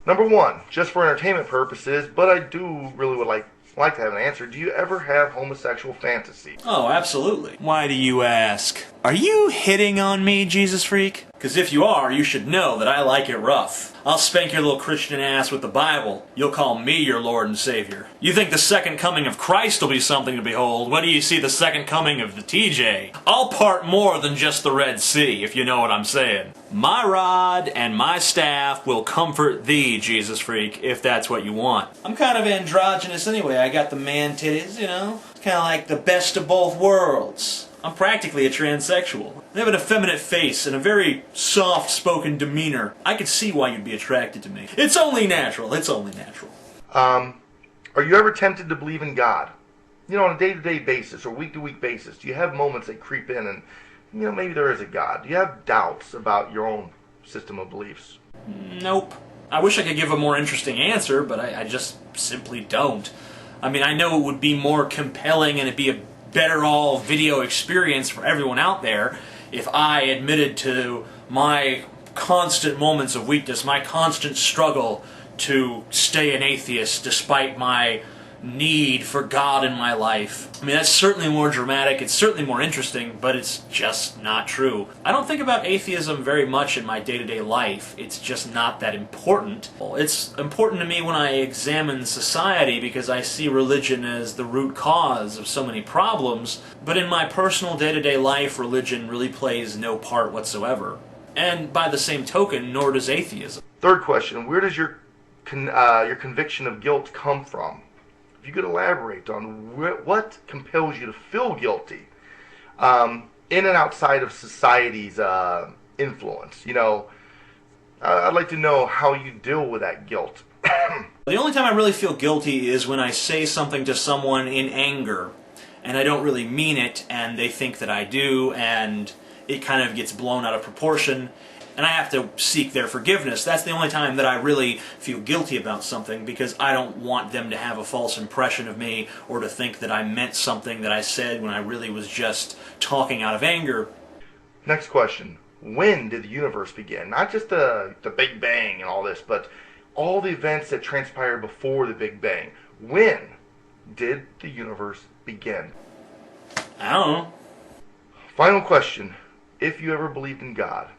Number one, just for entertainment purposes, but I do really would like to have an answer. Do you ever have homosexual fantasy? Oh, absolutely. Why do you ask? Are you hitting on me, Jesus Freak? Because if you are, you should know that I like it rough. I'll spank your little Christian ass with the Bible. You'll call me your Lord and Savior. You think the second coming of Christ will be something to behold? When do you see the second coming of the TJ? I'll part more than just the Red Sea, if you know what I'm saying. My rod and my staff will comfort thee, Jesus Freak, if that's what you want. I'm kind of androgynous anyway. I got the man titties, you know? It's kind of like the best of both worlds. I'm practically a transsexual. I have an effeminate face and a very soft-spoken demeanor. I could see why you'd be attracted to me. It's only natural. It's only natural. Are you ever tempted to believe in God? You know, on a day-to-day basis or week-to-week basis, do you have moments that creep in and, you know, maybe there is a God? Do you have doubts about your own system of beliefs? Nope. I wish I could give a more interesting answer, but I just simply don't. I mean, I know it would be more compelling and it'd be a better all video experience for everyone out there if I admitted to my constant moments of weakness, my constant struggle to stay an atheist despite my need for God in my life. I mean, that's certainly more dramatic, it's certainly more interesting, but it's just not true. I don't think about atheism very much in my day-to-day life. It's just not that important. It's important to me when I examine society because I see religion as the root cause of so many problems, but in my personal day-to-day life, religion really plays no part whatsoever. And by the same token, nor does atheism. Third question, where does your conviction of guilt come from? If you could elaborate on what compels you to feel guilty in and outside of society's influence. You know, I'd like to know how you deal with that guilt. The only time I really feel guilty is when I say something to someone in anger, and I don't really mean it, and they think that I do, and it kind of gets blown out of proportion, and I have to seek their forgiveness. That's the only time that I really feel guilty about something, because I don't want them to have a false impression of me or to think that I meant something that I said when I really was just talking out of anger. Next question. When did the universe begin? Not just the Big Bang and all this, but all the events that transpired before the Big Bang. When did the universe begin? I don't know. Final question. If you ever believed in God,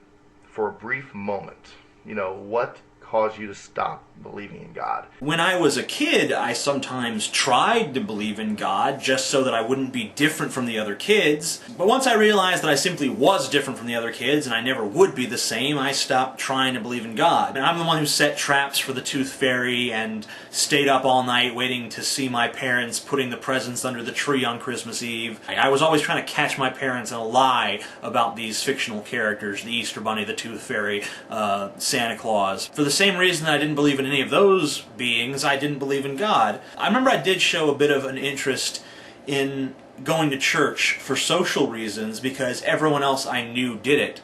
for a brief moment, you know, what caused you to stop believing in God? When I was a kid, I sometimes tried to believe in God just so that I wouldn't be different from the other kids. But once I realized that I simply was different from the other kids and I never would be the same, I stopped trying to believe in God. And I'm the one who set traps for the Tooth Fairy and stayed up all night waiting to see my parents putting the presents under the tree on Christmas Eve. I was always trying to catch my parents in a lie about these fictional characters, the Easter Bunny, the Tooth Fairy, Santa Claus. For the same reason that I didn't believe in any of those beings, I didn't believe in God. I remember I did show a bit of an interest in going to church for social reasons because everyone else I knew did it.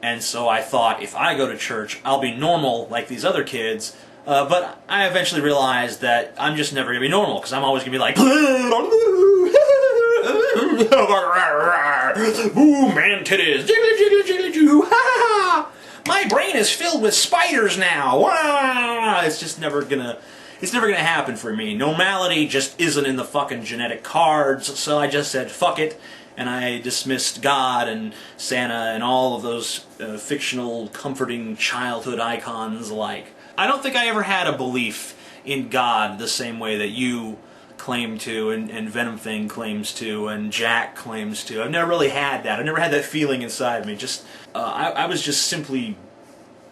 And so I thought, if I go to church, I'll be normal like these other kids. But I eventually realized that I'm just never going to be normal because I'm always going to be like, ooh, man titties, jiggly jiggly jiggly joo, ha ha! My brain is filled with spiders now. It's never gonna happen for me. Normality just isn't in the fucking genetic cards, so I just said fuck it, and I dismissed God and Santa and all of those fictional, comforting childhood icons alike. I don't think I ever had a belief in God the same way that you claim to, and Venom Thing claims to, and Jack claims to. I've never really had that. I've never had that feeling inside of me. I was just simply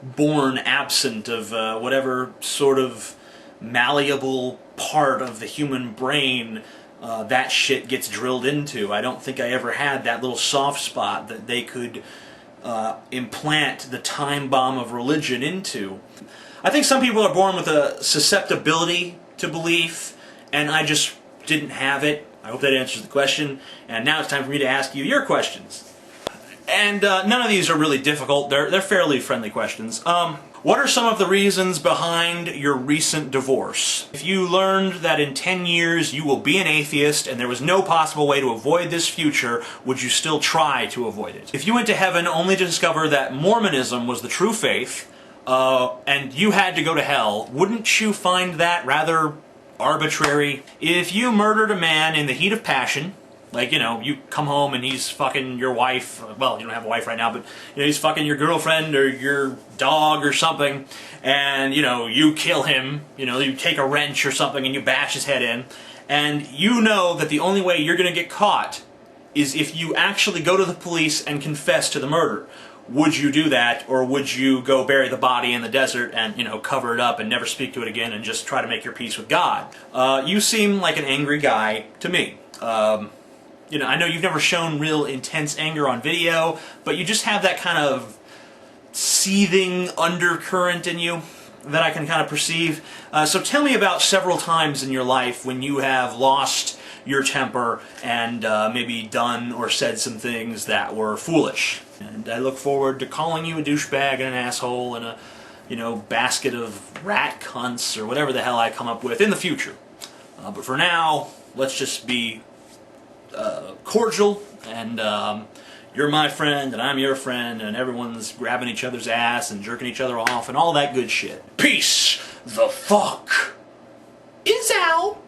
born absent of whatever sort of malleable part of the human brain that shit gets drilled into. I don't think I ever had that little soft spot that they could implant the time bomb of religion into. I think some people are born with a susceptibility to belief, and I just didn't have it. I hope that answers the question. And now it's time for me to ask you your questions. And none of these are really difficult. They're fairly friendly questions. What are some of the reasons behind your recent divorce? If you learned that in 10 years you will be an atheist and there was no possible way to avoid this future, would you still try to avoid it? If you went to heaven only to discover that Mormonism was the true faith, and you had to go to hell, wouldn't you find that rather arbitrary? If you murdered a man in the heat of passion, like, you know, you come home and he's fucking your wife, well, you don't have a wife right now, but, you know, he's fucking your girlfriend or your dog or something, and, you know, you kill him, you know, you take a wrench or something and you bash his head in, and you know that the only way you're going to get caught is if you actually go to the police and confess to the murder. Would you do that, or would you go bury the body in the desert and, you know, cover it up and never speak to it again and just try to make your peace with God? You seem like an angry guy to me. You know, I know you've never shown real intense anger on video, but you just have that kind of seething undercurrent in you that I can kind of perceive. So tell me about several times in your life when you have lost your temper and maybe done or said some things that were foolish. And I look forward to calling you a douchebag and an asshole and a, you know, basket of rat cunts or whatever the hell I come up with in the future. But for now, let's just be cordial, and you're my friend and I'm your friend, and everyone's grabbing each other's ass and jerking each other off and all that good shit. Peace the fuck is out.